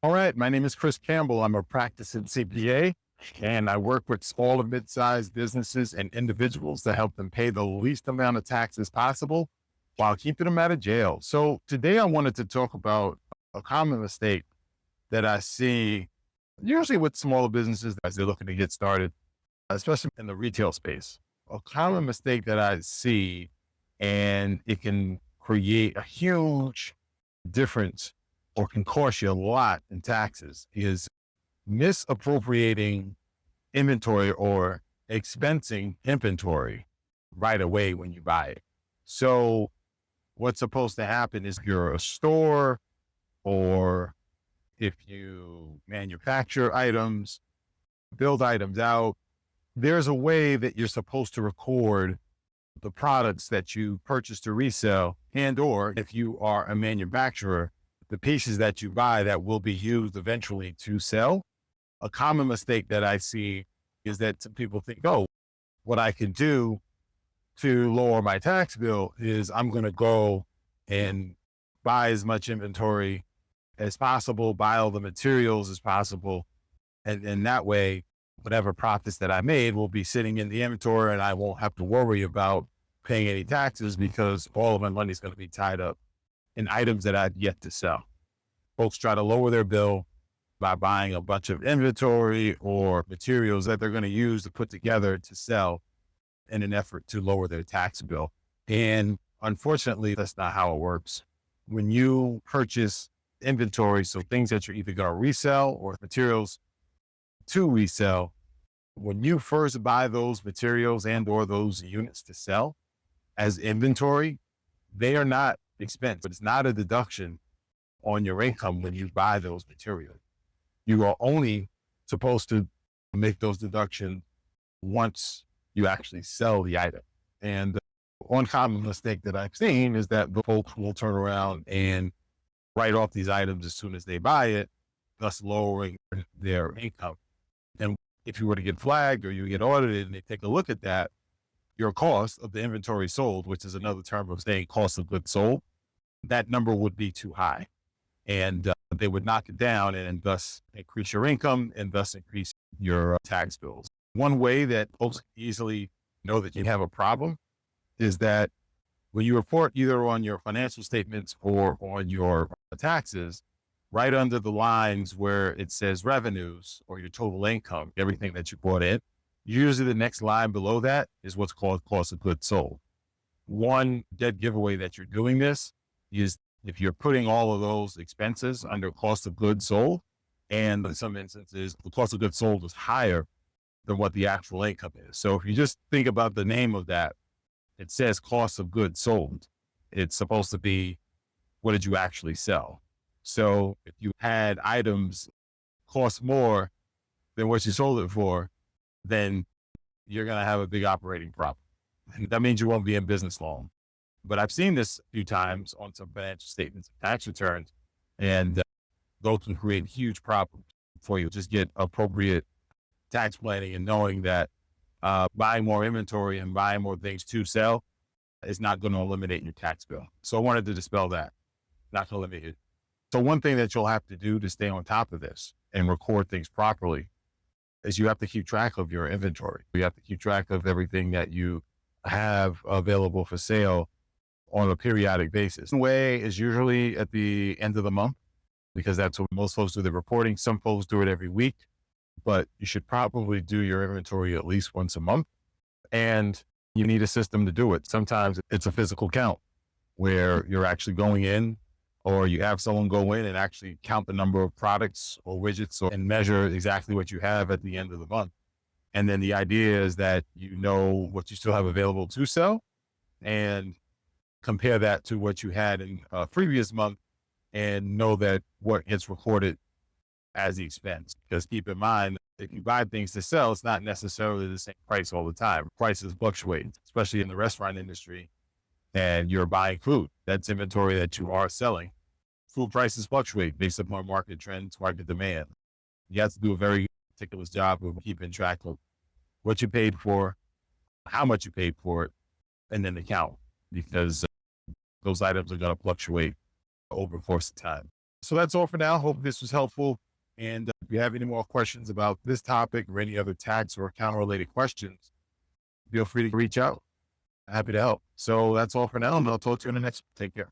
All right. My name is Chris Campbell. I'm a practicing CPA, and I work with small and mid-sized businesses and individuals to help them pay the least amount of taxes possible while keeping them out of jail. So today I wanted to talk about a common mistake that I see usually with smaller businesses as they're looking to get started, especially in the retail space. A common mistake that I see, and it can create a huge difference or can cost you a lot in taxes, is misappropriating inventory or expensing inventory right away when you buy it. So what's supposed to happen is if you're a store or if you manufacture items, build items out, there's a way that you're supposed to record the products that you purchase to resell, and or if you are a manufacturer, the pieces that you buy that will be used eventually to sell. A common mistake that I see is that some people think, oh, what I can do to lower my tax bill is I'm going to go and buy as much inventory as possible, buy all the materials as possible. And then that way, whatever profits that I made will be sitting in the inventory and I won't have to worry about paying any taxes because all of my money is going to be tied up in items that I've yet to sell. Folks try to lower their bill by buying a bunch of inventory or materials that they're going to use to put together to sell in an effort to lower their tax bill. And unfortunately, that's not how it works. When you purchase inventory, so things that you're either going to resell or materials to resell, when you first buy those materials and or those units to sell as inventory, they are not expense, but it's not a deduction on your income when you buy those materials. You are only supposed to make those deductions once you actually sell the item. And one common mistake that I've seen is that the folks will turn around and write off these items as soon as they buy it, thus lowering their income. And if you were to get flagged or you get audited and they take a look at that, your cost of the inventory sold, which is another term of saying cost of goods sold, that number would be too high. And they would knock it down and thus increase your income and thus increase your tax bills. One way that folks easily know that you have a problem is that when you report either on your financial statements or on your taxes, right under the lines where it says revenues or your total income, everything that you brought in, usually the next line below that is what's called cost of goods sold. One dead giveaway that you're doing this is if you're putting all of those expenses under cost of goods sold, and in some instances, the cost of goods sold is higher than what the actual income is. So if you just think about the name of that, it says cost of goods sold. It's supposed to be, what did you actually sell? So if you had items cost more than what you sold it for, then you're going to have a big operating problem. And that means you won't be in business long. But I've seen this a few times on some financial statements and tax returns, and those can create huge problems for you. Just get appropriate tax planning and knowing that buying more inventory and buying more things to sell is not going to eliminate your tax bill. So I wanted to dispel that, not to eliminate it. So one thing that you'll have to do to stay on top of this and record things properly is you have to keep track of your inventory. You have to keep track of everything that you have available for sale on a periodic basis. The way is usually at the end of the month because that's when most folks do their reporting. Some folks do it every week, but you should probably do your inventory at least once a month, and you need a system to do it. Sometimes it's a physical count where you're actually going in, or you have someone go in and actually count the number of products or widgets and measure exactly what you have at the end of the month. And then the idea is that you know what you still have available to sell and compare that to what you had in a previous month and know that what gets recorded as the expense. Because keep in mind, if you buy things to sell, it's not necessarily the same price all the time. Prices fluctuate, especially in the restaurant industry, and you're buying food. That's inventory that you are selling. Food prices fluctuate based upon market trends, market demand. You have to do a very meticulous job of keeping track of what you paid for, how much you paid for it, and then the count, because those items are going to fluctuate over the course of time. So that's all for now. Hope this was helpful. And if you have any more questions about this topic or any other tax or account related questions, feel free to reach out. Happy to help. So that's all for now. And I'll talk to you in the next. Take care.